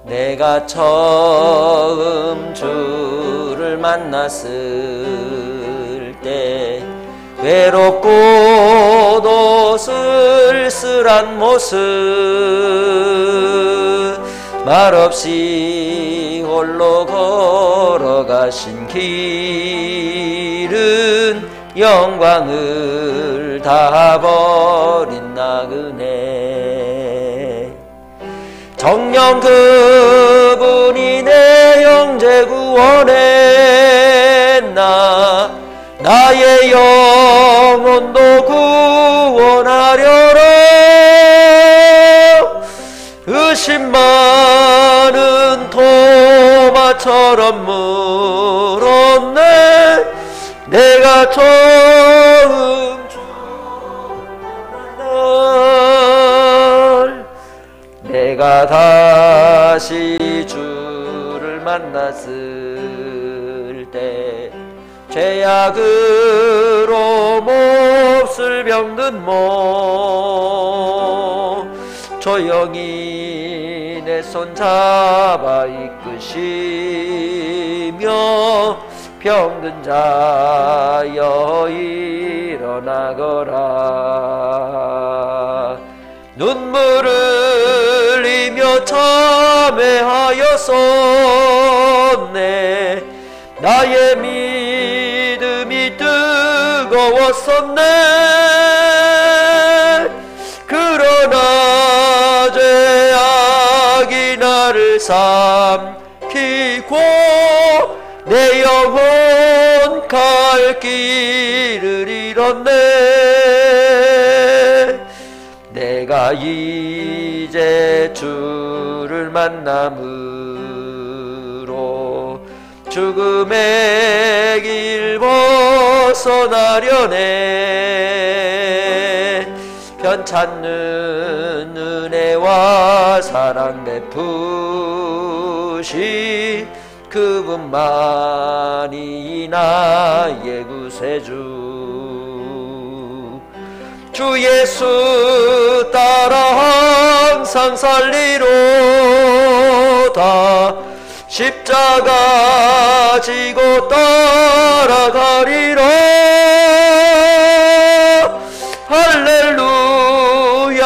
내가 처음 주를 만났을 때 외롭고도 쓸쓸한 모습 말없이 홀로 걸어가신 길은 영광을 다 버린 나그네 정녕 그분이 내 형제 구원했나 나의 영혼도 구원하려라 의심 많은 토마처럼 물었네 내가 처음 날 내가 다시 주를 만났을 때 죄악으로 몹쓸 병든 몸 조용히 내 손 잡아 이끄시며 병든 자여 일어나거라 눈물을 흘리며 참회하였었네 나의 믿음이 뜨거웠었네 그러나 죄악이 나를 삼키고 내 영혼 갈 길을 잃었네 내가 이제 주를 만남으로 죽음의 길 벗어나려네 편찮는 은혜와 사랑 베푸시 그분만이 나의 구세주 주 예수 따라 항상 살리로다 십자가 지고 따라가리라 할렐루야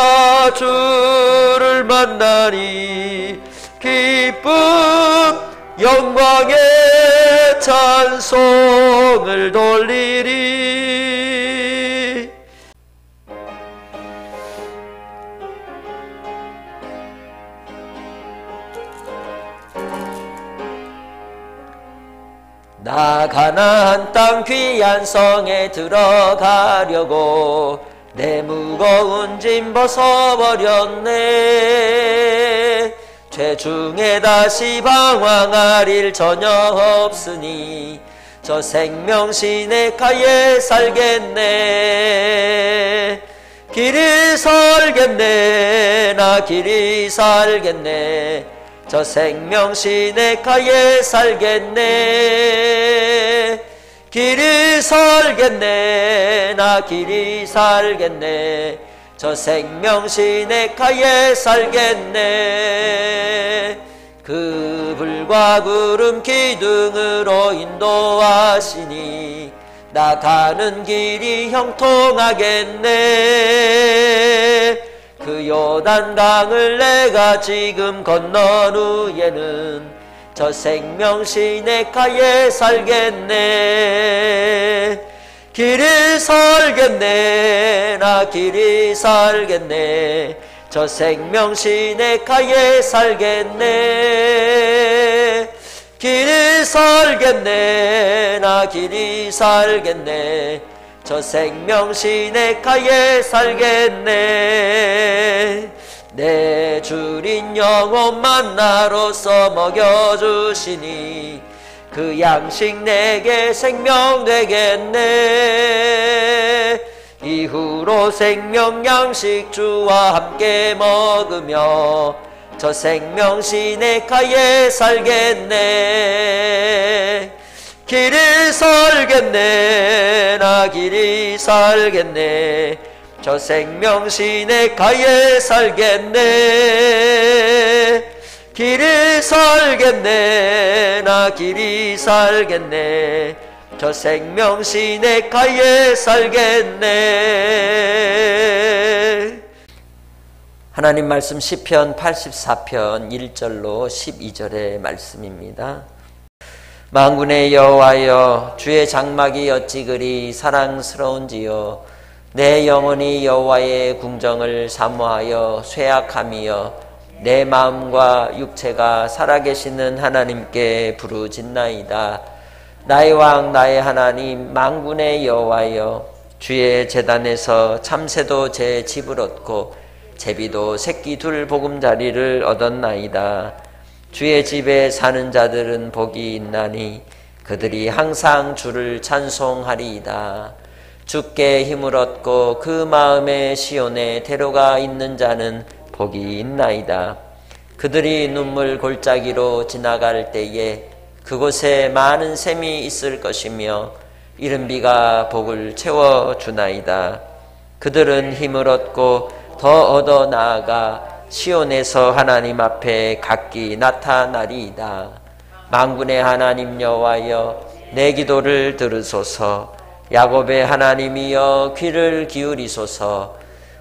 주를 만나니 기쁨 영광의 찬송을 돌리리 나 가나안 땅 귀한 성에 들어가려고 내 무거운 짐 벗어버렸네 죄 중에 다시 방황할 일 전혀 없으니 저 생명 시내가에 살겠네 길이 살겠네 나 길이 살겠네 저 생명 시내가에 살겠네 길이 살겠네 나 길이 살겠네 저 생명 시내가에 살겠네 그 불과 구름 기둥으로 인도하시니 나 가는 길이 형통하겠네 그 요단강을 내가 지금 건넌 후에는 저 생명 시내가에 살겠네 길이 살겠네 나 길이 살겠네 저 생명 시내가에 살겠네 길이 살겠네 나 길이 살겠네 저 생명 시내가에 살겠네 내 주린 영혼 만나로서 먹여주시니 그 양식 내게 생명 되겠네 이후로 생명 양식 주와 함께 먹으며 저 생명 시내가에 살겠네 길이 살겠네 나 길이 살겠네 저 생명 시내가에 살겠네 길이 살겠네 나 길이 살겠네 저 생명 시냇가에 살겠네. 하나님 말씀 시편 84편 1절로 12절의 말씀입니다. 만군의 여호와여 주의 장막이 어찌 그리 사랑스러운지요 내 영혼이 여호와의 궁정을 사모하여 쇠약함이여 내 마음과 육체가 살아계시는 하나님께 부르짖나이다. 나의 왕 나의 하나님 만군의 여호와여 주의 제단에서 참새도 제 집을 얻고 제비도 새끼 둘 보금자리를 얻었나이다. 주의 집에 사는 자들은 복이 있나니 그들이 항상 주를 찬송하리이다. 주께 힘을 얻고 그 마음에 시온에 대로가 있는 자는 복이 있나이다. 그들이 눈물 골짜기로 지나갈 때에 그곳에 많은 샘이 있을 것이며 이른 비가 복을 채워주나이다. 그들은 힘을 얻고 더 얻어 나아가 시온에서 하나님 앞에 각기 나타나리이다. 만군의 하나님 여호와여 내 기도를 들으소서. 야곱의 하나님이여 귀를 기울이소서.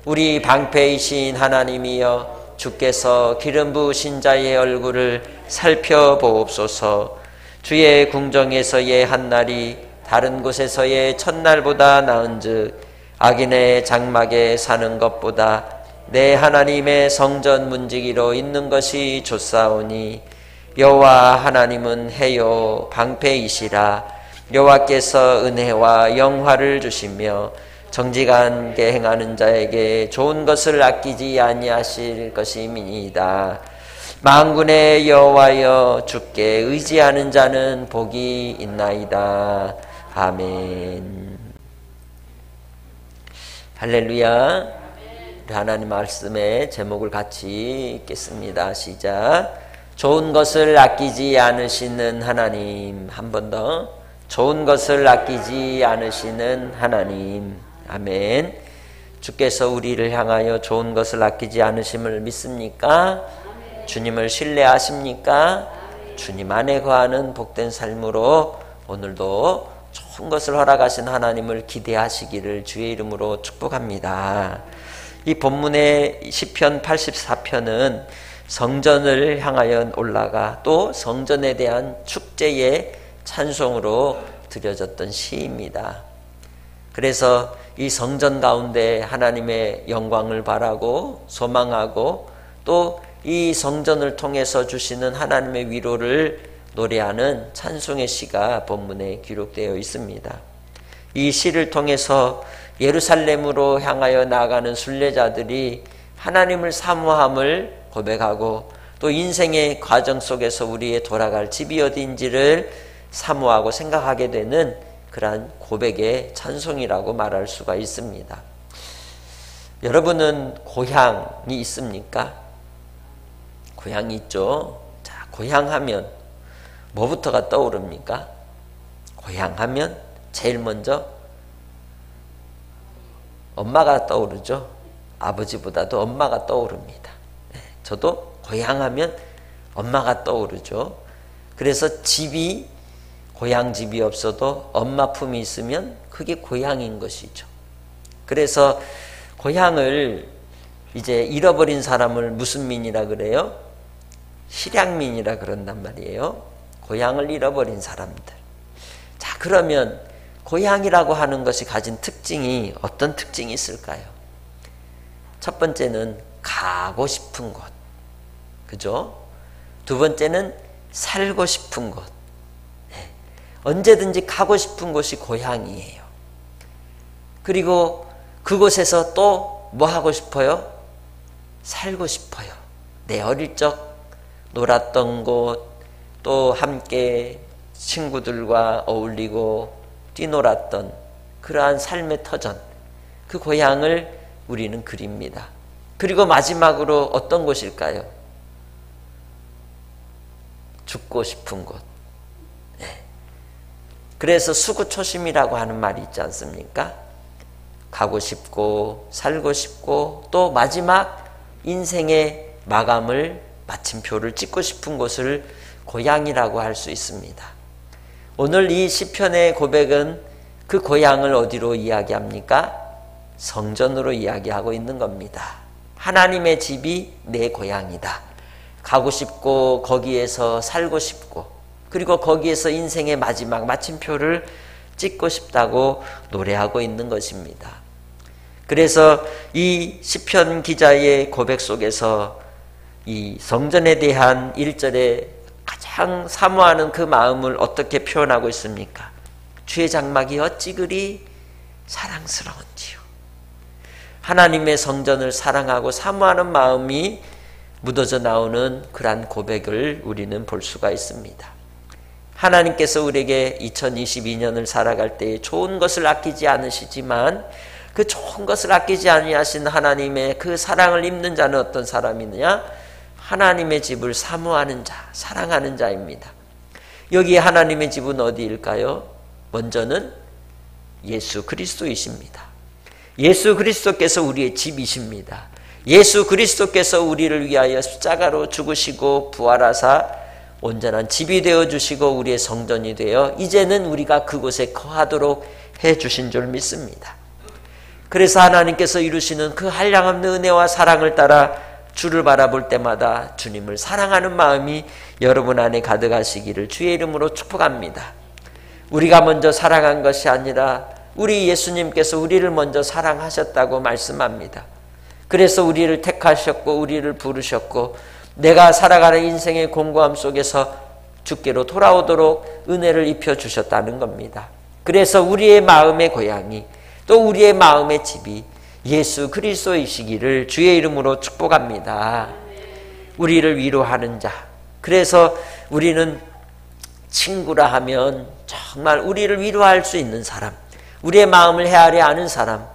우리 방패이신 하나님이여 주께서 기름 부으신 자의 얼굴을 살펴보옵소서. 주의 궁정에서의 한날이 다른 곳에서의 첫날보다 나은즉 악인의 장막에 사는 것보다 내 하나님의 성전 문지기로 있는 것이 좋사오니 여호와 하나님은 해요 방패이시라. 여호와께서 은혜와 영화를 주시며 정직하게 행하는 자에게 좋은 것을 아끼지 아니하실 것임이니이다. 만군의 여호와여 주께 의지하는 자는 복이 있나이다. 아멘. 할렐루야. 우리 하나님 말씀의 제목을 같이 읽겠습니다. 시작. 좋은 것을 아끼지 않으시는 하나님. 한 번 더. 좋은 것을 아끼지 않으시는 하나님. 아멘. 주께서 우리를 향하여 좋은 것을 아끼지 않으심을 믿습니까? 주님을 신뢰하십니까? 주님 안에 거하는 복된 삶으로 오늘도 좋은 것을 허락하신 하나님을 기대하시기를 주의 이름으로 축복합니다. 이 본문의 시편 84편은 성전을 향하여 올라가 또 성전에 대한 축제의 찬송으로 드려졌던 시입니다. 그래서 이 성전 가운데 하나님의 영광을 바라고 소망하고 또 이 성전을 통해서 주시는 하나님의 위로를 노래하는 찬송의 시가 본문에 기록되어 있습니다. 이 시를 통해서 예루살렘으로 향하여 나아가는 순례자들이 하나님을 사모함을 고백하고 또 인생의 과정 속에서 우리의 돌아갈 집이 어디인지를 사모하고 생각하게 되는 그러한 고백의 찬송이라고 말할 수가 있습니다. 여러분은 고향이 있습니까? 고향이 있죠. 자, 고향하면 뭐부터가 떠오릅니까? 고향하면 제일 먼저 엄마가 떠오르죠. 아버지보다도 엄마가 떠오릅니다. 네, 저도 고향하면 엄마가 떠오르죠. 그래서 집이 고향 집이 없어도 엄마 품이 있으면 그게 고향인 것이죠. 그래서 고향을 이제 잃어버린 사람을 무슨 민이라 그래요? 실향민이라 그런단 말이에요. 고향을 잃어버린 사람들. 자, 그러면 고향이라고 하는 것이 가진 특징이 어떤 특징이 있을까요? 첫 번째는 가고 싶은 곳. 그죠? 두 번째는 살고 싶은 곳. 네. 언제든지 가고 싶은 곳이 고향이에요. 그리고 그곳에서 또 뭐 하고 싶어요? 살고 싶어요. 내 어릴 적 놀았던 곳, 또 함께 친구들과 어울리고 뛰놀았던 그러한 삶의 터전, 그 고향을 우리는 그립니다. 그리고 마지막으로 어떤 곳일까요? 죽고 싶은 곳. 네. 그래서 수구초심이라고 하는 말이 있지 않습니까? 가고 싶고 살고 싶고 또 마지막 인생의 마감을 마침표를 찍고 싶은 곳을 고향이라고 할 수 있습니다. 오늘 이 시편의 고백은 그 고향을 어디로 이야기합니까? 성전으로 이야기하고 있는 겁니다. 하나님의 집이 내 고향이다. 가고 싶고 거기에서 살고 싶고 그리고 거기에서 인생의 마지막 마침표를 찍고 싶다고 노래하고 있는 것입니다. 그래서 이 시편 기자의 고백 속에서 이 성전에 대한 1절에 가장 사모하는 그 마음을 어떻게 표현하고 있습니까? 주의 장막이 어찌 그리 사랑스러운지요. 하나님의 성전을 사랑하고 사모하는 마음이 묻어져 나오는 그러한 고백을 우리는 볼 수가 있습니다. 하나님께서 우리에게 2022년을 살아갈 때 좋은 것을 아끼지 않으시지만 그 좋은 것을 아끼지 아니하신 하나님의 그 사랑을 입는 자는 어떤 사람이느냐? 하나님의 집을 사모하는 자, 사랑하는 자입니다. 여기 하나님의 집은 어디일까요? 먼저는 예수 그리스도이십니다. 예수 그리스도께서 우리의 집이십니다. 예수 그리스도께서 우리를 위하여 십자가로 죽으시고 부활하사 온전한 집이 되어주시고 우리의 성전이 되어 이제는 우리가 그곳에 거하도록 해주신 줄 믿습니다. 그래서 하나님께서 이루시는 그 한량없는 은혜와 사랑을 따라 주를 바라볼 때마다 주님을 사랑하는 마음이 여러분 안에 가득하시기를 주의 이름으로 축복합니다. 우리가 먼저 사랑한 것이 아니라 우리 예수님께서 우리를 먼저 사랑하셨다고 말씀합니다. 그래서 우리를 택하셨고 우리를 부르셨고 내가 살아가는 인생의 공고함 속에서 주께로 돌아오도록 은혜를 입혀주셨다는 겁니다. 그래서 우리의 마음의 고향이 또 우리의 마음의 집이 예수 그리스도이시기를 주의 이름으로 축복합니다. 우리를 위로하는 자. 그래서 우리는 친구라 하면 정말 우리를 위로할 수 있는 사람, 우리의 마음을 헤아려 아는 사람,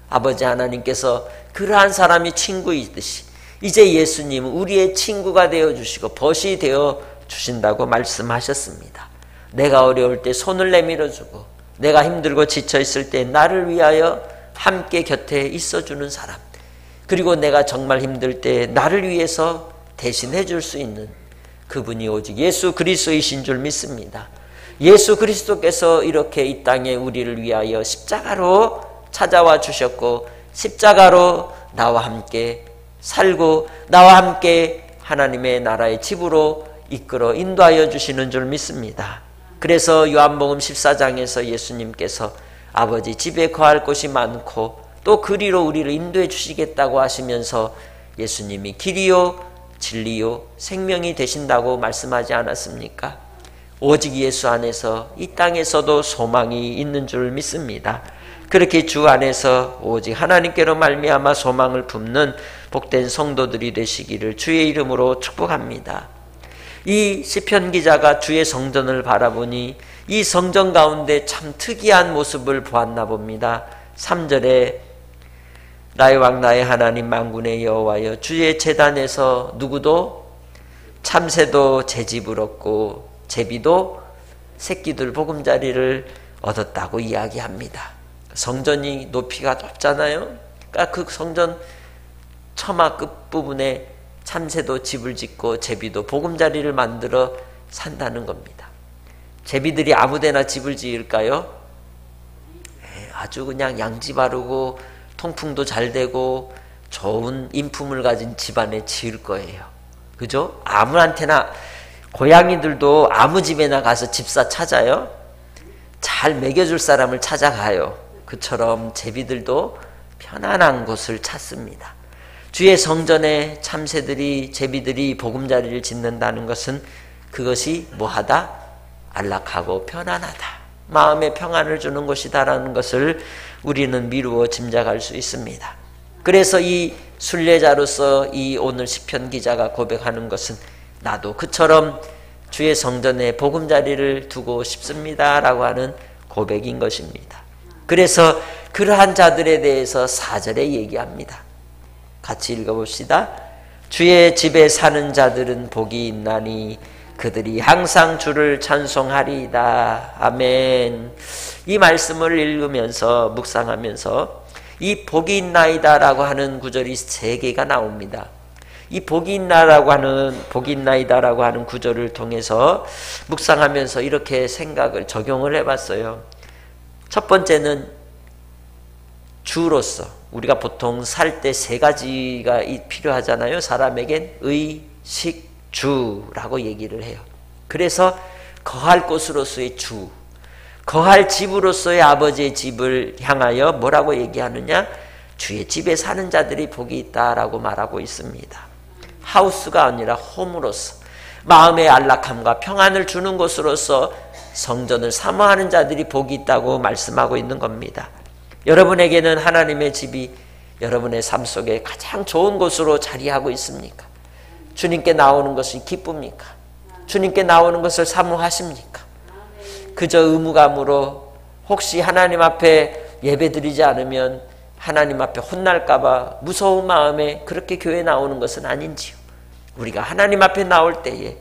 아버지 하나님께서 그러한 사람이 친구이듯이 이제 예수님은 우리의 친구가 되어주시고 벗이 되어주신다고 말씀하셨습니다. 내가 어려울 때 손을 내밀어주고 내가 힘들고 지쳐있을 때 나를 위하여 함께 곁에 있어주는 사람, 그리고 내가 정말 힘들 때 나를 위해서 대신해 줄 수 있는 그분이 오직 예수 그리스도이신 줄 믿습니다. 예수 그리스도께서 이렇게 이 땅에 우리를 위하여 십자가로 찾아와 주셨고 십자가로 나와 함께 살고 나와 함께 하나님의 나라의 집으로 이끌어 인도하여 주시는 줄 믿습니다. 그래서 요한복음 14장에서 예수님께서 아버지 집에 거할 곳이 많고 또 그리로 우리를 인도해 주시겠다고 하시면서 예수님이 길이요 진리요 생명이 되신다고 말씀하지 않았습니까? 오직 예수 안에서 이 땅에서도 소망이 있는 줄 믿습니다. 그렇게 주 안에서 오직 하나님께로 말미암아 소망을 품는 복된 성도들이 되시기를 주의 이름으로 축복합니다. 이 시편 기자가 주의 성전을 바라보니 이 성전 가운데 참 특이한 모습을 보았나 봅니다. 3절에 나의 왕 나의 하나님 만군의 여호와여 주의 제단에서 누구도 참새도 제 집을 얻고 제비도 새끼들 보금자리를 얻었다고 이야기합니다. 성전이 높이가 높잖아요. 그러니까 그 성전 처마 끝부분에 참새도 집을 짓고 제비도 보금자리를 만들어 산다는 겁니다. 제비들이 아무데나 집을 지을까요? 아주 그냥 양지 바르고 통풍도 잘 되고 좋은 인품을 가진 집안에 지을 거예요. 그죠? 아무한테나, 고양이들도 아무 집에나 가서 집사 찾아요. 잘 먹여줄 사람을 찾아가요. 그처럼 제비들도 편안한 곳을 찾습니다. 주의 성전에 참새들이, 제비들이 보금자리를 짓는다는 것은 그것이 뭐하다? 안락하고 편안하다. 마음의 평안을 주는 곳이다라는 것을 우리는 미루어 짐작할 수 있습니다. 그래서 이 순례자로서 이 오늘 시편 기자가 고백하는 것은 나도 그처럼 주의 성전에 보금자리를 두고 싶습니다라고 하는 고백인 것입니다. 그래서 그러한 자들에 대해서 4절에 얘기합니다. 같이 읽어봅시다. 주의 집에 사는 자들은 복이 있나니 그들이 항상 주를 찬송하리이다. 아멘. 이 말씀을 읽으면서 묵상하면서 이 복이 있나이다 라고 하는 구절이 3개가 나옵니다. 이 복이 있나이다라고 하는 구절을 통해서 묵상하면서 이렇게 생각을 적용을 해봤어요. 첫 번째는 주로서 우리가 보통 살 때 세 가지가 필요하잖아요. 사람에겐 의, 식, 주라고 얘기를 해요. 그래서 거할 곳으로서의 주, 거할 집으로서의 아버지의 집을 향하여 뭐라고 얘기하느냐? 주의 집에 사는 자들이 복이 있다라고 말하고 있습니다. 하우스가 아니라 홈으로서 마음의 안락함과 평안을 주는 곳으로서 성전을 사모하는 자들이 복이 있다고 말씀하고 있는 겁니다. 여러분에게는 하나님의 집이 여러분의 삶 속에 가장 좋은 곳으로 자리하고 있습니까? 주님께 나오는 것이 기쁩니까? 주님께 나오는 것을 사모하십니까? 그저 의무감으로 혹시 하나님 앞에 예배드리지 않으면 하나님 앞에 혼날까봐 무서운 마음에 그렇게 교회 나오는 것은 아닌지요. 우리가 하나님 앞에 나올 때에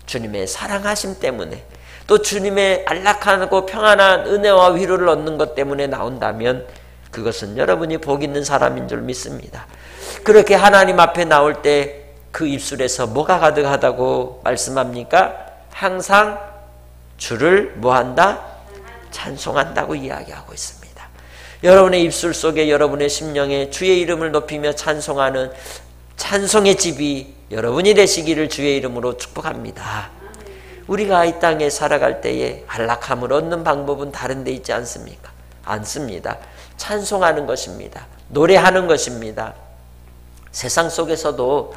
주님의 사랑하심 때문에 또 주님의 안락하고 평안한 은혜와 위로를 얻는 것 때문에 나온다면 그것은 여러분이 복 있는 사람인 줄 믿습니다. 그렇게 하나님 앞에 나올 때 그 입술에서 뭐가 가득하다고 말씀합니까? 항상 주를 뭐한다? 찬송한다고 이야기하고 있습니다. 여러분의 입술 속에 여러분의 심령에 주의 이름을 높이며 찬송하는 찬송의 집이 여러분이 되시기를 주의 이름으로 축복합니다. 우리가 이 땅에 살아갈 때에 안락함을 얻는 방법은 다른 데 있지 않습니까? 않습니다. 찬송하는 것입니다. 노래하는 것입니다. 세상 속에서도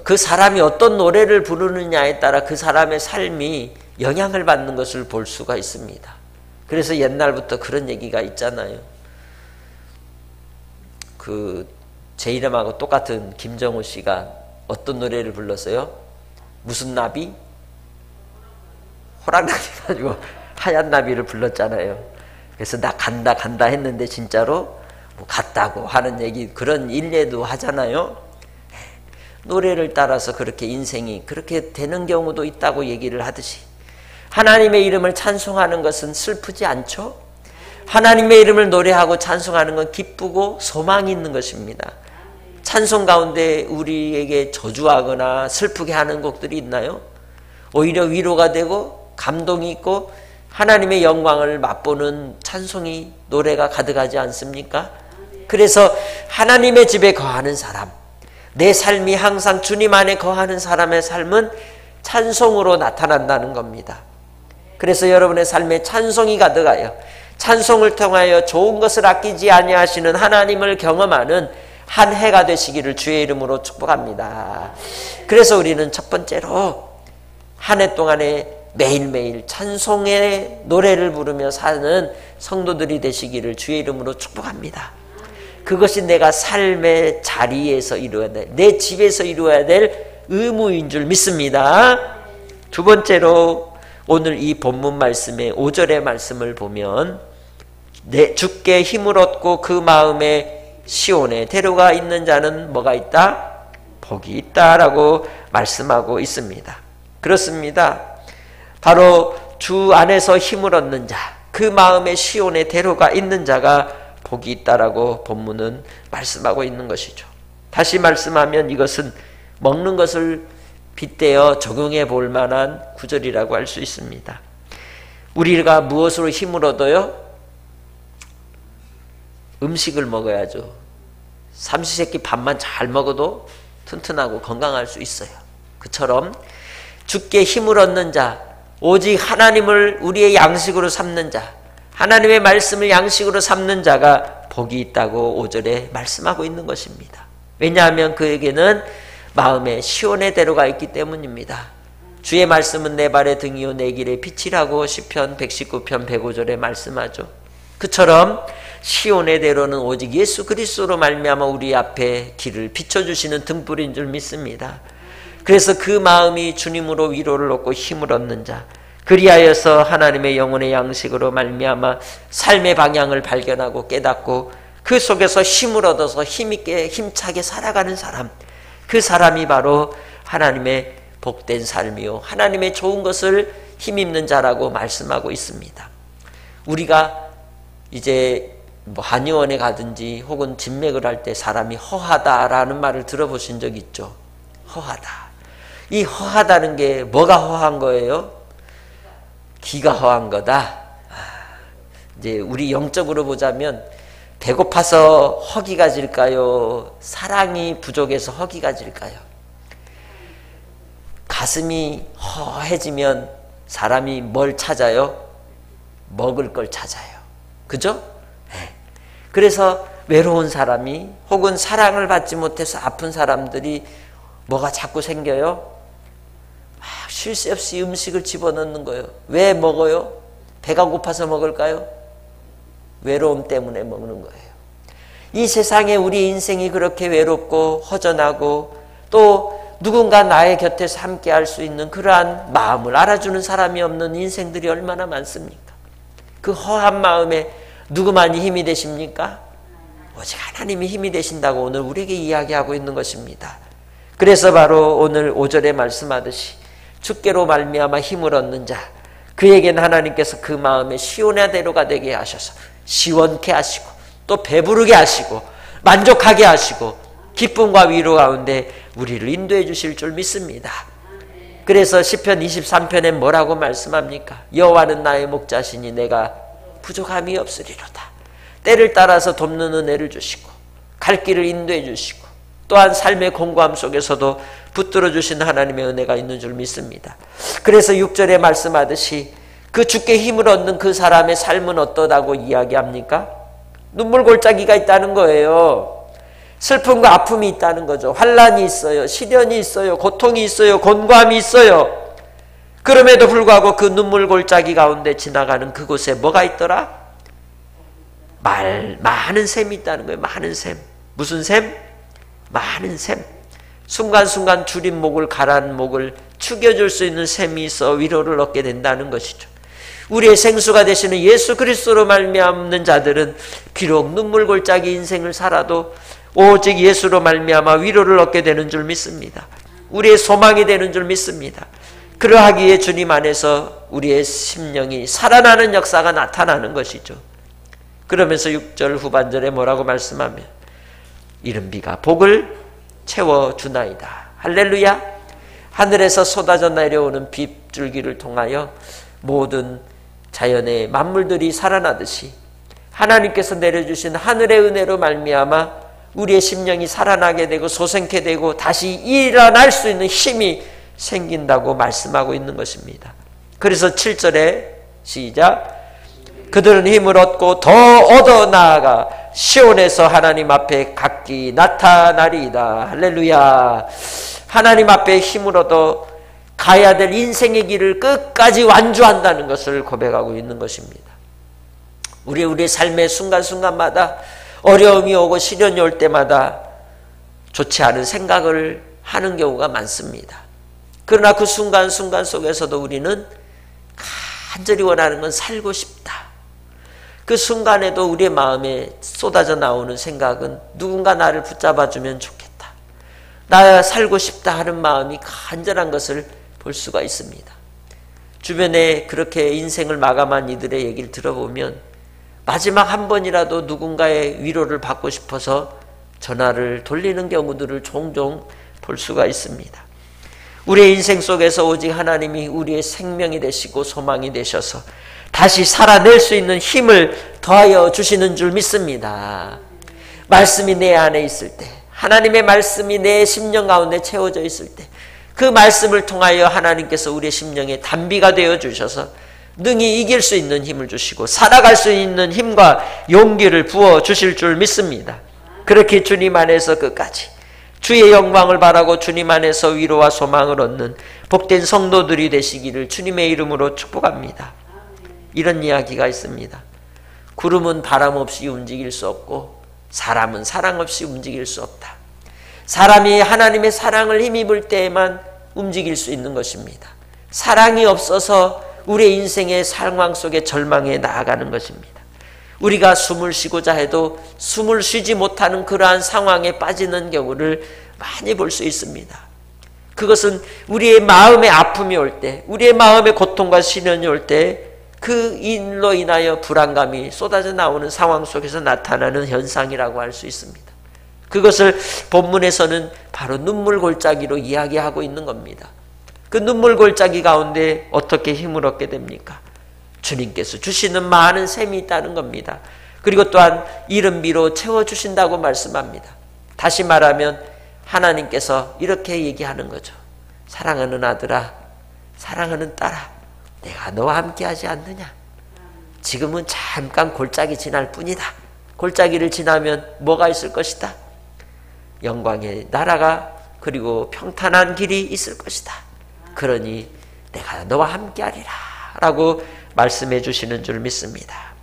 그 사람이 어떤 노래를 부르느냐에 따라 그 사람의 삶이 영향을 받는 것을 볼 수가 있습니다. 그래서 옛날부터 그런 얘기가 있잖아요. 제 이름하고 똑같은 김정우 씨가 어떤 노래를 불렀어요? 무슨 나비? 호랑나비 가지고 하얀 나비를 불렀잖아요. 그래서 나 간다 했는데 진짜로 뭐 갔다고 하는 얘기, 그런 일례도 하잖아요. 노래를 따라서 그렇게 인생이 그렇게 되는 경우도 있다고 얘기를 하듯이 하나님의 이름을 찬송하는 것은 슬프지 않죠? 하나님의 이름을 노래하고 찬송하는 건 기쁘고 소망이 있는 것입니다. 찬송 가운데 우리에게 저주하거나 슬프게 하는 곡들이 있나요? 오히려 위로가 되고 감동이 있고 하나님의 영광을 맛보는 찬송이, 노래가 가득하지 않습니까? 그래서 하나님의 집에 거하는 사람, 내 삶이 항상 주님 안에 거하는 사람의 삶은 찬송으로 나타난다는 겁니다. 그래서 여러분의 삶에 찬송이 가득하여 찬송을 통하여 좋은 것을 아끼지 아니하시는 하나님을 경험하는 한 해가 되시기를 주의 이름으로 축복합니다. 그래서 우리는 첫 번째로 한 해 동안에 매일매일 찬송의 노래를 부르며 사는 성도들이 되시기를 주의 이름으로 축복합니다. 그것이 내가 삶의 자리에서 이루어야 돼, 내 집에서 이루어야 될 의무인 줄 믿습니다. 두 번째로 오늘 이 본문 말씀의 5절의 말씀을 보면 주께 힘을 얻고 그 마음에 시온에 데려가 있는 자는 뭐가 있다? 복이 있다라고 말씀하고 있습니다. 그렇습니다. 바로 주 안에서 힘을 얻는 자, 그 마음에 시온에 데려가 있는 자가 복이 있다라고 본문은 말씀하고 있는 것이죠. 다시 말씀하면 이것은 먹는 것을 빗대어 적용해 볼 만한 구절이라고 할 수 있습니다. 우리가 무엇으로 힘을 얻어요? 음식을 먹어야죠. 삼시세끼 밥만 잘 먹어도 튼튼하고 건강할 수 있어요. 그처럼 주께 힘을 얻는 자, 오직 하나님을 우리의 양식으로 삼는 자, 하나님의 말씀을 양식으로 삼는 자가 복이 있다고 5절에 말씀하고 있는 것입니다. 왜냐하면 그에게는 마음에 시온에 데려가 있기 때문입니다. 주의 말씀은 내 발의 등이요 내 길의 빛이라고 시편 119편 105절에 말씀하죠. 그처럼 시온의 대로는 오직 예수 그리스도로 말미암아 우리 앞에 길을 비춰주시는 등불인 줄 믿습니다. 그래서 그 마음이 주님으로 위로를 얻고 힘을 얻는 자, 그리하여서 하나님의 영혼의 양식으로 말미암아 삶의 방향을 발견하고 깨닫고 그 속에서 힘을 얻어서 힘있게 힘차게 살아가는 사람, 그 사람이 바로 하나님의 복된 삶이요 하나님의 좋은 것을 힘입는 자라고 말씀하고 있습니다. 우리가 이제 한의원에 가든지 혹은 진맥을 할 때 사람이 허하다라는 말을 들어보신 적 있죠. 허하다. 이 허하다는 게 뭐가 허한 거예요? 기가 허한 거다. 이제 우리 영적으로 보자면 배고파서 허기가 질까요? 사랑이 부족해서 허기가 질까요? 가슴이 허해지면 사람이 뭘 찾아요? 먹을 걸 찾아요. 그죠? 네. 그래서 외로운 사람이 혹은 사랑을 받지 못해서 아픈 사람들이 뭐가 자꾸 생겨요? 쉴 새 없이 음식을 집어넣는 거예요. 왜 먹어요? 배가 고파서 먹을까요? 외로움 때문에 먹는 거예요. 이 세상에 우리 인생이 그렇게 외롭고 허전하고 또 누군가 나의 곁에서 함께 할 수 있는 그러한 마음을 알아주는 사람이 없는 인생들이 얼마나 많습니까? 그 허한 마음에 누구만이 힘이 되십니까? 오직 하나님이 힘이 되신다고 오늘 우리에게 이야기하고 있는 것입니다. 그래서 바로 오늘 5절에 말씀하듯이 주께로 말미암아 힘을 얻는 자, 그에게는 하나님께서 그 마음에 시온야대로가 되게 하셔서 시원케 하시고 또 배부르게 하시고 만족하게 하시고 기쁨과 위로 가운데 우리를 인도해 주실 줄 믿습니다. 그래서 시편 23편에 뭐라고 말씀합니까? 여호와는 나의 목자시니 내가 부족함이 없으리로다. 때를 따라서 돕는 은혜를 주시고 갈 길을 인도해 주시고 또한 삶의 공고함 속에서도 붙들어 주신 하나님의 은혜가 있는 줄 믿습니다. 그래서 6절에 말씀하듯이 그 주께 힘을 얻는 그 사람의 삶은 어떠다고 이야기합니까? 눈물 골짜기가 있다는 거예요. 슬픔과 아픔이 있다는 거죠. 환난이 있어요. 시련이 있어요. 고통이 있어요. 곤고함이 있어요. 그럼에도 불구하고 그 눈물 골짜기 가운데 지나가는 그곳에 뭐가 있더라? 많은 샘이 있다는 거예요. 많은 샘. 무슨 샘? 많은 샘. 순간순간 줄인 목을 가라앉은 목을 축여줄 수 있는 샘이 있어 위로를 얻게 된다는 것이죠. 우리의 생수가 되시는 예수 그리스도로 말미암는 자들은 비록 눈물 골짜기 인생을 살아도 오직 예수로 말미암아 위로를 얻게 되는 줄 믿습니다. 우리의 소망이 되는 줄 믿습니다. 그러하기에 주님 안에서 우리의 심령이 살아나는 역사가 나타나는 것이죠. 그러면서 6절 후반절에 뭐라고 말씀하면 이른 비가 복을 채워주나이다. 할렐루야. 하늘에서 쏟아져 내려오는 빗줄기를 통하여 모든 자연의 만물들이 살아나듯이 하나님께서 내려주신 하늘의 은혜로 말미암아 우리의 심령이 살아나게 되고 소생케 되고 다시 일어날 수 있는 힘이 생긴다고 말씀하고 있는 것입니다. 그래서 7절에 시작. 그들은 힘을 얻고 더 얻어 나아가 시온에서 하나님 앞에 각기 나타나리이다. 할렐루야. 하나님 앞에 힘을 얻어 가야 될 인생의 길을 끝까지 완주한다는 것을 고백하고 있는 것입니다. 우리의 삶의 순간순간마다 어려움이 오고 시련이 올 때마다 좋지 않은 생각을 하는 경우가 많습니다. 그러나 그 순간순간 속에서도 우리는 간절히 원하는 건 살고 싶다. 그 순간에도 우리의 마음에 쏟아져 나오는 생각은 누군가 나를 붙잡아주면 좋겠다. 나 살고 싶다 하는 마음이 간절한 것을 볼 수가 있습니다. 주변에 그렇게 인생을 마감한 이들의 얘기를 들어보면 마지막 한 번이라도 누군가의 위로를 받고 싶어서 전화를 돌리는 경우들을 종종 볼 수가 있습니다. 우리의 인생 속에서 오직 하나님이 우리의 생명이 되시고 소망이 되셔서 다시 살아낼 수 있는 힘을 더하여 주시는 줄 믿습니다. 말씀이 내 안에 있을 때, 하나님의 말씀이 내 심령 가운데 채워져 있을 때 그 말씀을 통하여 하나님께서 우리의 심령에 단비가 되어 주셔서 능히 이길 수 있는 힘을 주시고 살아갈 수 있는 힘과 용기를 부어 주실 줄 믿습니다. 그렇게 주님 안에서 끝까지 주의 영광을 바라고 주님 안에서 위로와 소망을 얻는 복된 성도들이 되시기를 주님의 이름으로 축복합니다. 이런 이야기가 있습니다. 구름은 바람 없이 움직일 수 없고 사람은 사랑 없이 움직일 수 없다. 사람이 하나님의 사랑을 힘입을 때에만 움직일 수 있는 것입니다. 사랑이 없어서 우리의 인생의 상황 속에 절망해 나아가는 것입니다. 우리가 숨을 쉬고자 해도 숨을 쉬지 못하는 그러한 상황에 빠지는 경우를 많이 볼 수 있습니다. 그것은 우리의 마음의 아픔이 올 때, 우리의 마음의 고통과 시련이 올 때 그 일로 인하여 불안감이 쏟아져 나오는 상황 속에서 나타나는 현상이라고 할 수 있습니다. 그것을 본문에서는 바로 눈물 골짜기로 이야기하고 있는 겁니다. 그 눈물 골짜기 가운데 어떻게 힘을 얻게 됩니까? 주님께서 주시는 많은 샘이 있다는 겁니다. 그리고 또한 이른 비로 채워주신다고 말씀합니다. 다시 말하면 하나님께서 이렇게 얘기하는 거죠. 사랑하는 아들아, 사랑하는 딸아, 내가 너와 함께 하지 않느냐? 지금은 잠깐 골짜기 지날 뿐이다. 골짜기를 지나면 뭐가 있을 것이다? 영광의 나라가 그리고 평탄한 길이 있을 것이다. 그러니 내가 너와 함께 하리라 라고 말씀해 주시는 줄 믿습니다.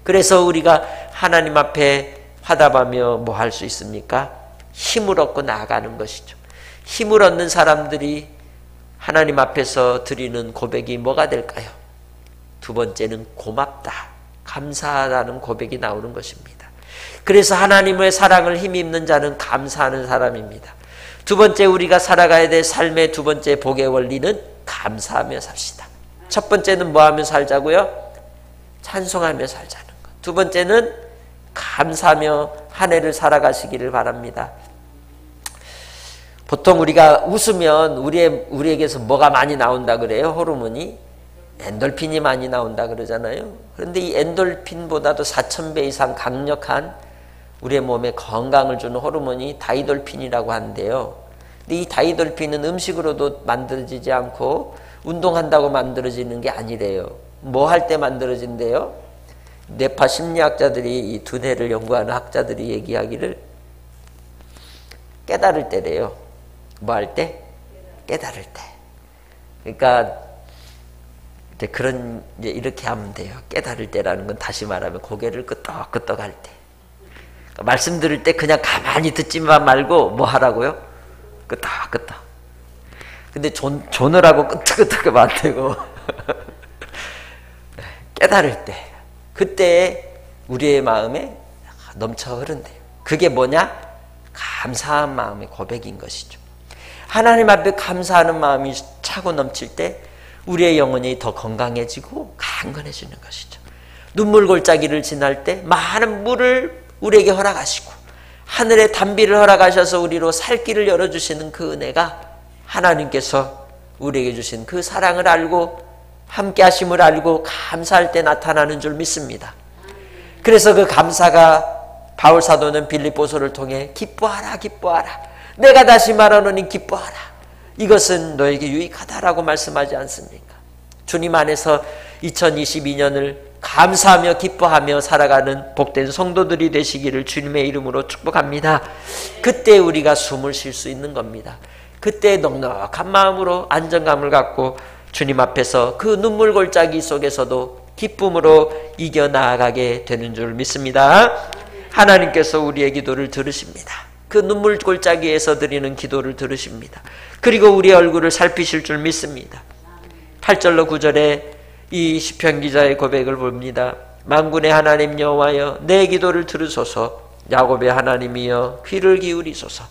그래서 우리가 하나님 앞에 화답하며 뭐 할 수 있습니까? 힘을 얻고 나아가는 것이죠. 힘을 얻는 사람들이 하나님 앞에서 드리는 고백이 뭐가 될까요? 두 번째는 고맙다, 감사하다는 고백이 나오는 것입니다. 그래서 하나님의 사랑을 힘입는 자는 감사하는 사람입니다. 두 번째 우리가 살아가야 될 삶의 두 번째 복의 원리는 감사하며 삽시다. 첫 번째는 뭐 하며 살자고요? 찬송하며 살자는 것. 두 번째는 감사하며 한 해를 살아가시기를 바랍니다. 보통 우리가 웃으면 우리에게서 뭐가 많이 나온다 그래요? 호르몬이? 엔돌핀이 많이 나온다 그러잖아요. 그런데 이 엔돌핀보다도 4000배 이상 강력한 우리의 몸에 건강을 주는 호르몬이 다이돌핀이라고 하는데요. 근데 이 다이돌핀은 음식으로도 만들어지지 않고 운동한다고 만들어지는 게 아니래요. 뭐 할 때 만들어진대요? 뇌파 심리학자들이 이 두뇌를 연구하는 학자들이 얘기하기를 깨달을 때래요. 뭐 할 때? 깨달을 때. 그러니까 이제 이렇게 하면 돼요. 깨달을 때라는 건 다시 말하면 고개를 끄덕끄덕 할 때. 그러니까 말씀 들을 때 그냥 가만히 듣지만 말고 뭐 하라고요? 끄덕끄덕. 근데 조느라고 끄덕끄덕 안 되고 깨달을 때, 그때 우리의 마음에 넘쳐 흐른대요. 그게 뭐냐? 감사한 마음의 고백인 것이죠. 하나님 앞에 감사하는 마음이 차고 넘칠 때 우리의 영혼이 더 건강해지고 강건해지는 것이죠. 눈물 골짜기를 지날 때 많은 물을 우리에게 허락하시고 하늘의 단비를 허락하셔서 우리로 살 길을 열어주시는 그 은혜가 하나님께서 우리에게 주신 그 사랑을 알고 함께 하심을 알고 감사할 때 나타나는 줄 믿습니다. 그래서 그 감사가 바울 사도는 빌립보서를 통해 기뻐하라 기뻐하라, 내가 다시 말하노니 기뻐하라, 이것은 너에게 유익하다라고 말씀하지 않습니까? 주님 안에서 2022년을 감사하며 기뻐하며 살아가는 복된 성도들이 되시기를 주님의 이름으로 축복합니다. 그때 우리가 숨을 쉴 수 있는 겁니다. 그때 넉넉한 마음으로 안정감을 갖고 주님 앞에서 그 눈물 골짜기 속에서도 기쁨으로 이겨나가게 되는 줄 믿습니다. 하나님께서 우리의 기도를 들으십니다. 그 눈물 골짜기에서 드리는 기도를 들으십니다. 그리고 우리의 얼굴을 살피실 줄 믿습니다. 8절로 9절에 이 시편 기자의 고백을 봅니다. 만군의 하나님 여호와여, 내 기도를 들으소서. 야곱의 하나님이여, 귀를 기울이소서.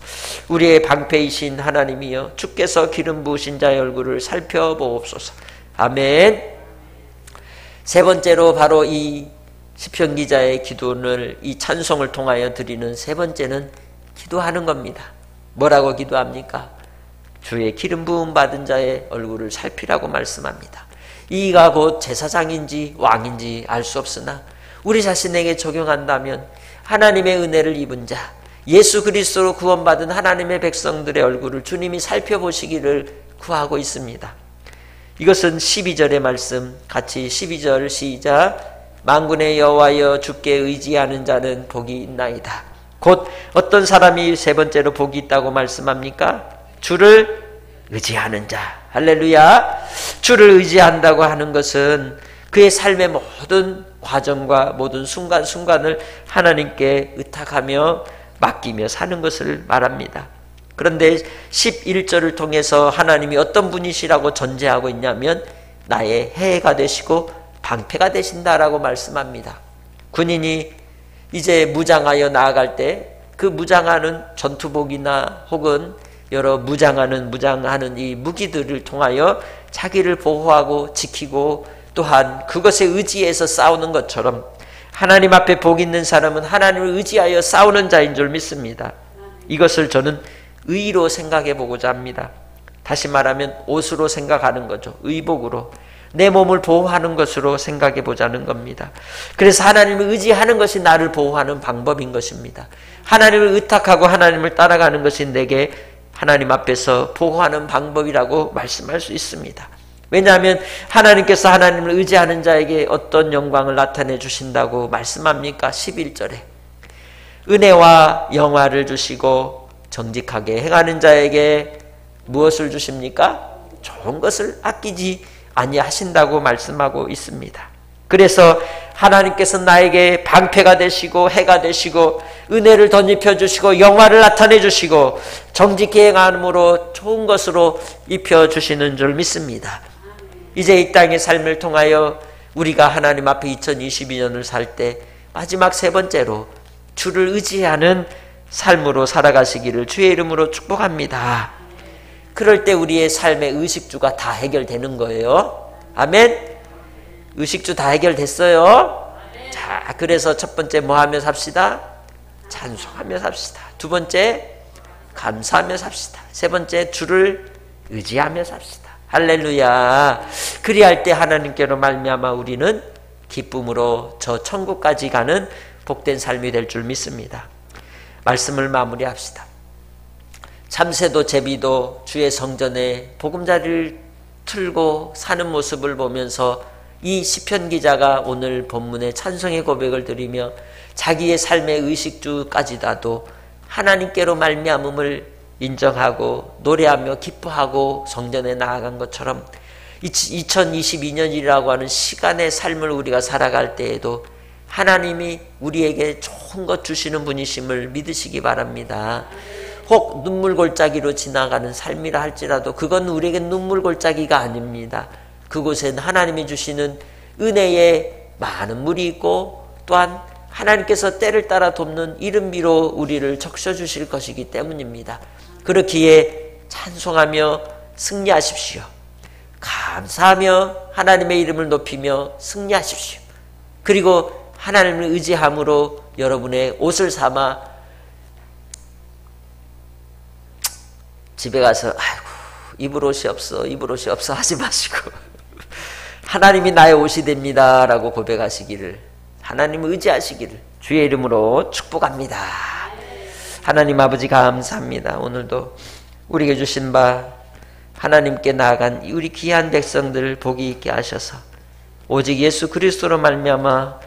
우리의 방패이신 하나님이여, 주께서 기름 부으신 자의 얼굴을 살펴보옵소서. 아멘. 세 번째로 바로 이 시편 기자의 기도를, 이 찬송을 통하여 드리는 세 번째는 기도하는 겁니다. 뭐라고 기도합니까? 주의 기름 부음 받은 자의 얼굴을 살피라고 말씀합니다. 이가 곧 제사장인지 왕인지 알 수 없으나 우리 자신에게 적용한다면 하나님의 은혜를 입은 자, 예수 그리스도로 구원받은 하나님의 백성들의 얼굴을 주님이 살펴보시기를 구하고 있습니다. 이것은 12절의 말씀, 같이 12절 시작. 만군의 여호와여, 주께 의지하는 자는 복이 있나이다. 곧 어떤 사람이 세 번째로 복이 있다고 말씀합니까? 주를 의지하는 자. 할렐루야. 주를 의지한다고 하는 것은 그의 삶의 모든 과정과 모든 순간순간을 하나님께 의탁하며 맡기며 사는 것을 말합니다. 그런데 11절을 통해서 하나님이 어떤 분이시라고 전제하고 있냐면 나의 해가 되시고 방패가 되신다라고 말씀합니다. 군인이 이제 무장하여 나아갈 때 그 무장하는 전투복이나 혹은 여러 무장하는 이 무기들을 통하여 자기를 보호하고 지키고 또한 그것에 의지해서 싸우는 것처럼 하나님 앞에 복 있는 사람은 하나님을 의지하여 싸우는 자인 줄 믿습니다. 이것을 저는 의로 생각해 보고자 합니다. 다시 말하면 옷으로 생각하는 거죠. 의복으로. 내 몸을 보호하는 것으로 생각해 보자는 겁니다. 그래서 하나님을 의지하는 것이 나를 보호하는 방법인 것입니다. 하나님을 의탁하고 하나님을 따라가는 것이 내게 하나님 앞에서 보호하는 방법이라고 말씀할 수 있습니다. 왜냐하면 하나님께서 하나님을 의지하는 자에게 어떤 영광을 나타내 주신다고 말씀합니까? 11절에 은혜와 영화를 주시고 정직하게 행하는 자에게 무엇을 주십니까? 좋은 것을 아끼지 아니하신다고 말씀하고 있습니다. 그래서 하나님께서 나에게 방패가 되시고 해가 되시고 은혜를 덧입혀 주시고 영화를 나타내 주시고 정직히 행함으로 좋은 것으로 입혀 주시는 줄 믿습니다. 이제 이 땅의 삶을 통하여 우리가 하나님 앞에 2022년을 살 때 마지막 세 번째로 주를 의지하는 삶으로 살아가시기를 주의 이름으로 축복합니다. 그럴 때 우리의 삶의 의식주가 다 해결되는 거예요. 아멘. 의식주 다 해결됐어요. 자, 그래서 첫 번째 뭐 하며 삽시다? 찬송하며 삽시다. 두 번째 감사하며 삽시다. 세 번째 주를 의지하며 삽시다. 할렐루야. 그리할 때 하나님께로 말미암아 우리는 기쁨으로 저 천국까지 가는 복된 삶이 될 줄 믿습니다. 말씀을 마무리합시다. 참새도 제비도 주의 성전에 보금자리를 틀고 사는 모습을 보면서 이 시편 기자가 오늘 본문의 찬송의 고백을 드리며 자기의 삶의 의식주까지다도 하나님께로 말미암음을 인정하고 노래하며 기뻐하고 성전에 나아간 것처럼 2022년이라고 하는 시간의 삶을 우리가 살아갈 때에도 하나님이 우리에게 좋은 것 주시는 분이심을 믿으시기 바랍니다. 혹 눈물골짜기로 지나가는 삶이라 할지라도 그건 우리에게 눈물골짜기가 아닙니다. 그곳엔 하나님이 주시는 은혜의 많은 물이 있고 또한 하나님께서 때를 따라 돕는 이른비로 우리를 적셔주실 것이기 때문입니다. 그렇기에 찬송하며 승리하십시오. 감사하며 하나님의 이름을 높이며 승리하십시오. 그리고 하나님을 의지함으로 여러분의 옷을 삼아 집에 가서 아이고 입을 옷이 없어 하지 마시고 하나님이 나의 옷이 됩니다 라고 고백하시기를, 하나님을 의지하시기를 주의 이름으로 축복합니다. 하나님 아버지 감사합니다. 오늘도 우리에게 주신 바 하나님께 나아간 우리 귀한 백성들 복이 있게 하셔서 오직 예수 그리스도로 말미암아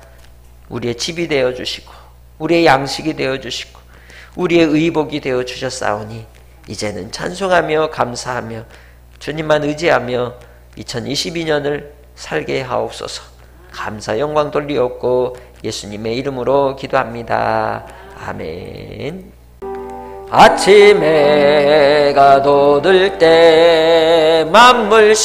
우리의 집이 되어 주시고 우리의 양식이 되어 주시고 우리의 의복이 되어 주셨사오니 이제는 찬송하며 감사하며 주님만 의지하며 2022년을 살게 하옵소서. 감사 영광 돌리옵고 예수님의 이름으로 기도합니다. 아멘. 아침 해가 돋을 때 만물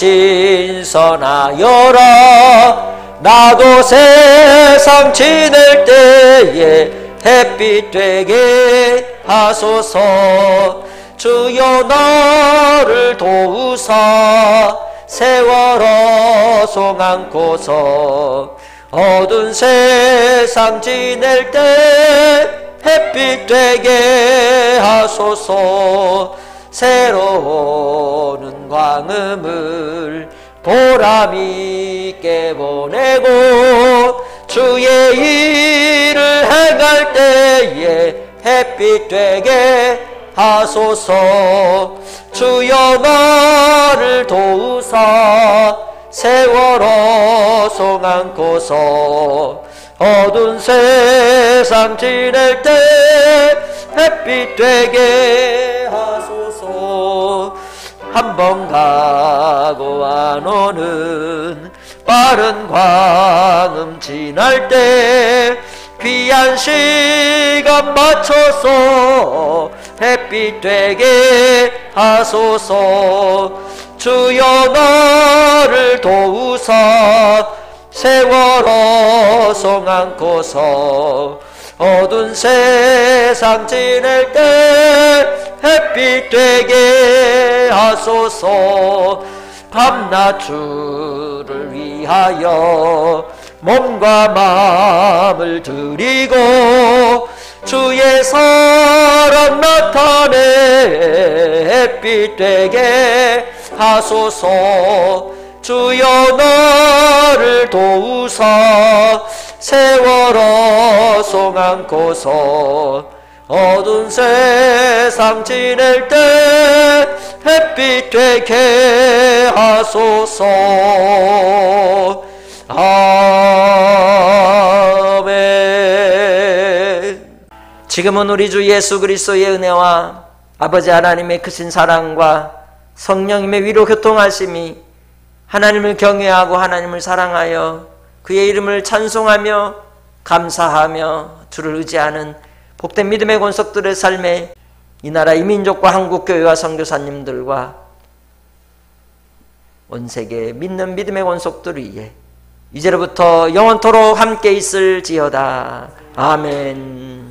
신선하여라. 나도 세상 지낼 때에 햇빛 되게 하소서. 주여 나를 도우사 세월호 송 안고서 어두운 세상 지낼 때 햇빛 되게 하소서. 새로운 광음을 보람있게 보내고 주의 일을 행할 때에 햇빛 되게 하소서. 주여 나를 도우사 세월호 송 안고서 어두운 세상 지낼 때 햇빛 되게 하소서. 한 번 가고 안 오는 빠른 광음 지날 때 귀한 시간 맞춰서 햇빛 되게 하소서. 주여 나를 도우사 세월호 송 안고서 어두운 세상 지낼 때 햇빛 되게 하소서. 밤낮 주를 위하여 몸과 마음을 드리고 주의 사랑 나타내 햇빛 되게 하소서. 주여 나를 도우사 세월호 송 안고서 어두운 세상 지낼 때 햇빛 되게 하소서. 아멘. 지금은 우리 주 예수 그리스도의 은혜와 아버지 하나님의 크신 사랑과 성령님의 위로 교통하심이 하나님을 경외하고 하나님을 사랑하여 그의 이름을 찬송하며 감사하며 주를 의지하는 복된 믿음의 권속들의 삶에 이 나라 이민족과 한국교회와 선교사님들과 온 세계 믿는 믿음의 권속들 위에 이제로부터 영원토록 함께 있을지어다. 아멘.